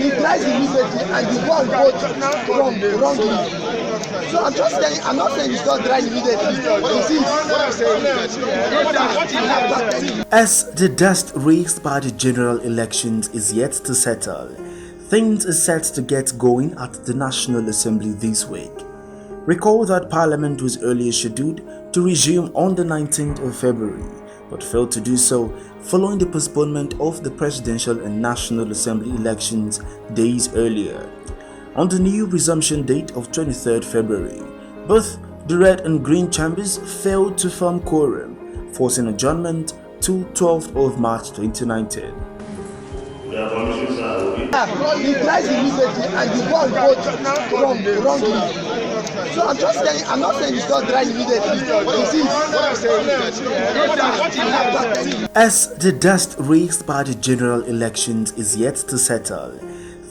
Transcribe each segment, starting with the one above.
he tries immediately and you go and vote wrongly. So I'm just saying, I'm not saying he's not trying immediately. As the dust raised by the general elections is yet to settle, things are set to get going at the National Assembly this week. Recall that Parliament was earlier scheduled to resume on the 19th of February, but failed to do so following the postponement of the Presidential and National Assembly elections days earlier. On the new resumption date of 23rd February, both the red and green chambers failed to form quorum, forcing adjournment to 12th of March 2019. He tries immediately and you go and vote wrongly. So I'm just saying, I'm not saying he's not trying immediately. As the dust raised by the general elections is yet to settle,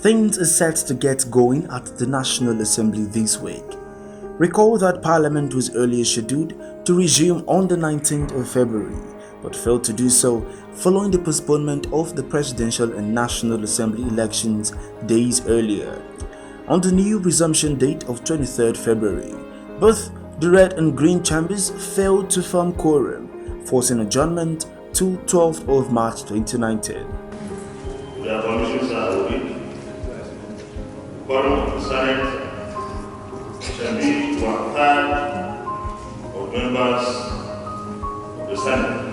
things are set to get going at the National Assembly this week. Recall that Parliament was earlier scheduled to resume on the 19th of February, but failed to do so following the postponement of the Presidential and National Assembly elections days earlier. On the new resumption date of 23rd February, both the red and green chambers failed to form quorum, forcing adjournment to 12th of March 2019. The commissions are open. Quorum of the Senate shall be 1/3 of members of the Senate.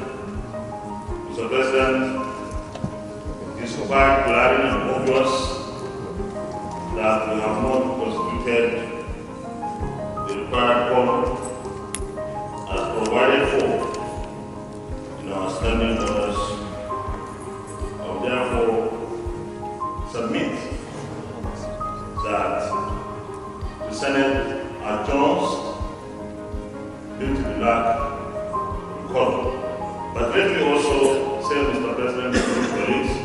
Mr. President, it is quite glaring and obvious that we have not constituted the required quorum as provided for in our standing orders. I will therefore submit that the Senate adjourns due to the lack of quorum. But let me also say, Mr. President, to my colleagues,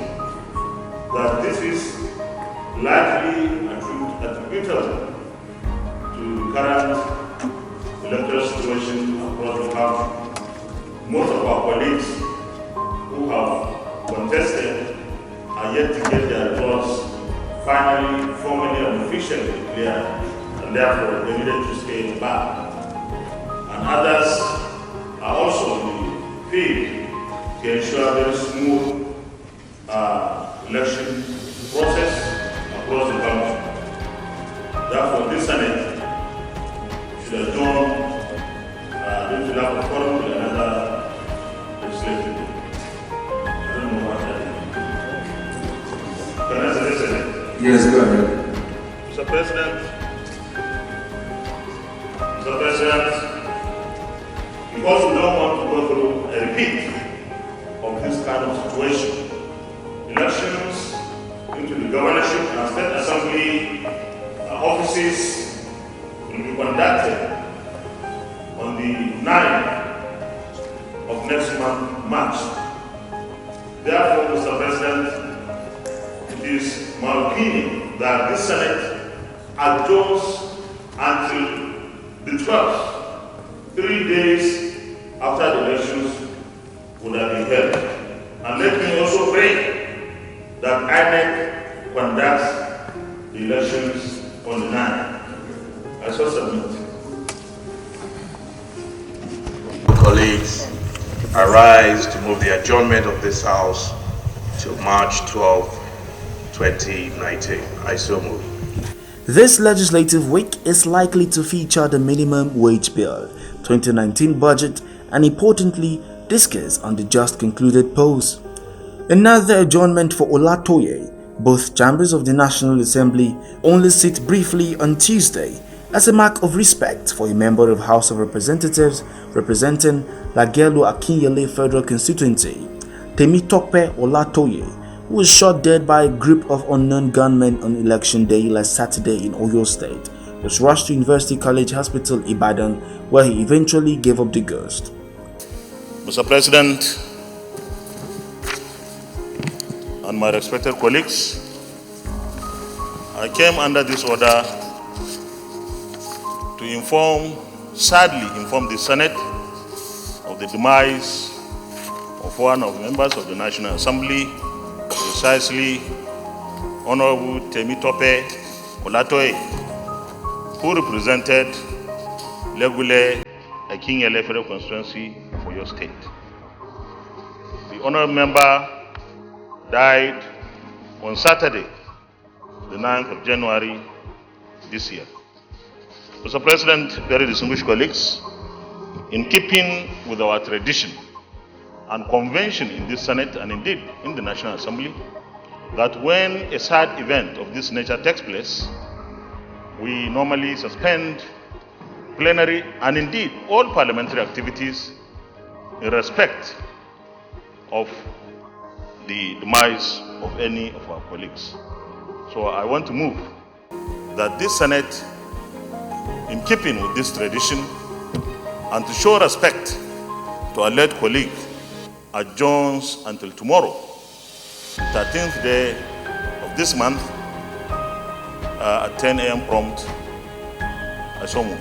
that this is largely attributable to the current electoral situation across the country. Most of our colleagues who have contested are yet to get their results finally, formally and officially declared, and therefore they needed to stay back. And others are also in the field to ensure a very smooth election process across the country. Therefore, this Senate should adjourn due to lack of quorum to another legislative. I don't know what that is. Can I say this, Senate? Yes, go ahead. Mr. President, because we don't want to go through a repeat of this kind of situation, elections into the governorship and state assembly offices will be conducted on the 9th of next month, March. Therefore, Mr. President, it is my opinion that this Senate adjourns until the 12th, 3 days after the elections would have been held. And let me also pray that INEC conducts the elections on the 9th. I shall submit. Colleagues, I rise to move the adjournment of this House till March 12, 2019. I so move. This legislative week is likely to feature the minimum wage bill, 2019 budget, and importantly, discuss on the just concluded polls. Another adjournment for Olatoye. Both chambers of the National Assembly only sit briefly on Tuesday as a mark of respect for a member of House of Representatives representing Lagelu Akinyele Federal Constituency, Temitope Olatoye, who was shot dead by a group of unknown gunmen on election day last Saturday in Oyo State, was rushed to University College Hospital, Ibadan, where he eventually gave up the ghost. Mr. President, and my respected colleagues, I came under this order to sadly inform the Senate of the demise of one of the members of the National Assembly, precisely Honorable Temitope Olatoye, who represented Legule Akinyele Federal Constituency for your state. The honorable member died on Saturday, the 9th of January this year. Mr. President, very distinguished colleagues, in keeping with our tradition and convention in this Senate and indeed in the National Assembly, that when a sad event of this nature takes place, we normally suspend plenary and indeed all parliamentary activities in respect of the demise of any of our colleagues. So I want to move that this Senate, in keeping with this tradition and to show respect to our late colleague, adjourns until tomorrow, the 13th day of this month, at 10 a.m. prompt. I so move.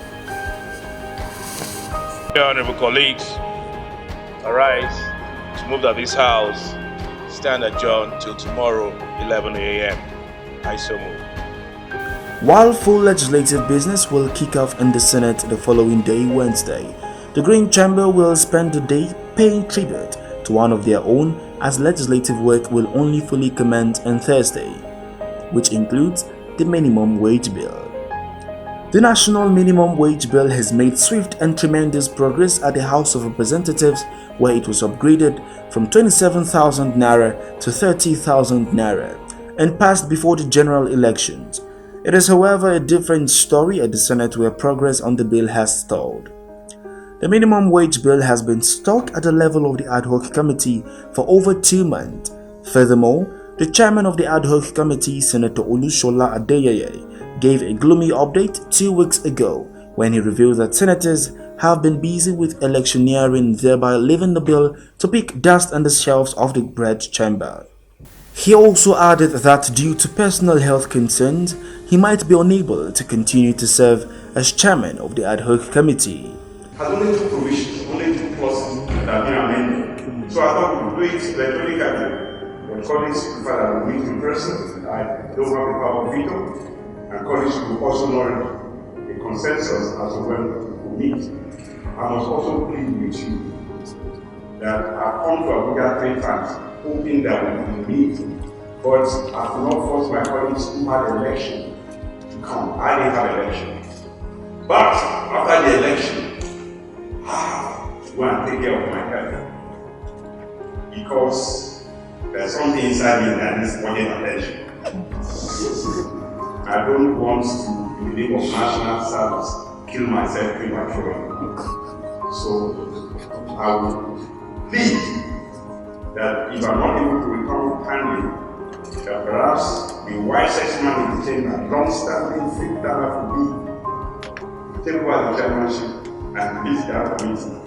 Honorable colleagues, arise to move that this House stand adjourned till tomorrow, 11 a.m. I so move. While full legislative business will kick off in the Senate the following day, Wednesday, the Green Chamber will spend the day paying tribute to one of their own, as legislative work will only fully commence on Thursday, which includes the minimum wage bill. The National Minimum Wage Bill has made swift and tremendous progress at the House of Representatives, where it was upgraded from 27,000 naira to 30,000 naira and passed before the general elections. It is, however, a different story at the Senate, where progress on the bill has stalled. The minimum wage bill has been stuck at the level of the ad hoc committee for over 2 months. Furthermore, the chairman of the ad hoc committee, Senator Olushola Adeyeye, gave a gloomy update 2 weeks ago when he revealed that senators have been busy with electioneering, thereby leaving the bill to pick dust on the shelves of the bread chamber. He also added that due to personal health concerns, he might be unable to continue to serve as chairman of the ad hoc committee. Has only 2 provisions, only 2 clauses that have been amended. So I thought we would do it electronically. When colleagues prefer that we meet in person, I don't have the power of veto, and colleagues will also know a consensus as to when we meet. I must also plead with you that I've come to Abuja 3 times, hoping that we will meet, but I could not force my colleagues who had election to come. I didn't have election. But after the election, I have to go and take care of my health, because there's something inside me that needs urgent attention. I don't want to, in the name of national service, kill myself prematurely. So I will plead that if I'm not able to return timely, that perhaps the wisest man in the chamber, long-standing free data for me, take over the chairmanship and lead that committee.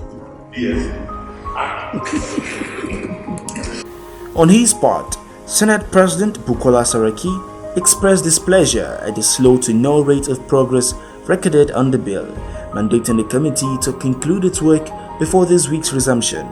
On his part, Senate President Bukola Saraki expressed displeasure at the slow to no rate of progress recorded on the bill, mandating the committee to conclude its work before this week's resumption.